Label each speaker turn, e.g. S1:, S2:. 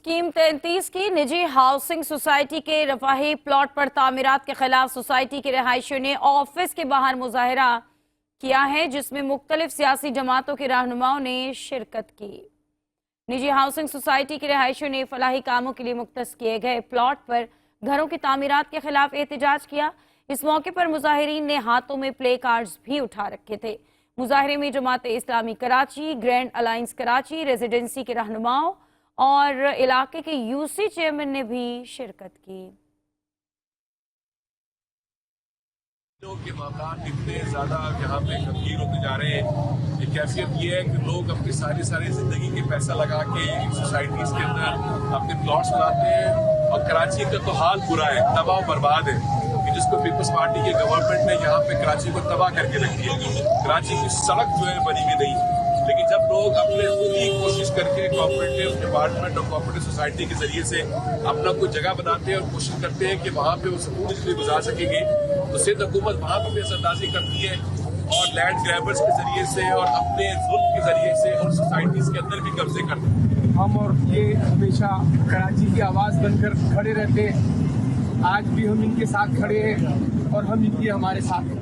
S1: Scheme 33 की निजी housing society के रफाही प्लॉट पर तामीरात के खिलाफ सोसाइटी के रहायशियों ने ऑफिस के बाहर मुजाहरा किया है, जिसमें मुख्तलिफ सियासी जमातों के रहनुमाओं ने शिरकत की। निजी हाउसिंग सोसाइटी के रहायशियों ने फलाही कामों के लिए मुख्तस किए गए प्लॉट पर घरों की तामीरात के खिलाफ एहतजाज किया। इस मौके पर मुजाहिरीन ने हाथों में प्ले कार्ड्स भी उठा रखे थे। मुजाहरे में Jamaat Islami Karachi, grand alliance Karachi, residency के रहनुमाओं और इलाके के यूसी चेयरमैन ने भी शिरकत की।
S2: के मामलात इतने ज़्यादा यहाँ पे गंभीर होते जा रहे हैं। एक कैफियत ये है कि लोग अपनी सारी ज़िंदगी के पैसा लगा के सोसाइटीज़ के अंदर अपने प्लॉट्स बनाते हैं और कराची का तो हाल बुरा है, तबाह बर्बाद है कि जिसको पीपल्स पार्टी के गवर्नमेंट ने यहाँ पे कराची को तबाह करके रख दिया। कराची की सड़क जो है बनी हुई नहीं, लेकिन जब लोग अपने खुद ही कोशिश करके कोऑपरेटिव डिपार्टमेंट और कोऑपरेटिव सोसाइटी के जरिए से अपना कोई जगह बनाते हैं और कोशिश करते हैं कि वहाँ पे वो सुकून से गुजार सकेंगे, तो सिंध हुकूमत वहाँ पर भी असरअंदाजी करती है और लैंड ग्रैबर्स के जरिए से और अपने जुल्म के जरिए से और सोसाइटीज़ के अंदर भी कब्जे करते हैं।
S3: हम और ये हमेशा कराची की आवाज़ बनकर खड़े रहते हैं। आज भी हम इनके साथ खड़े हैं और हम इनके हमारे साथ हैं।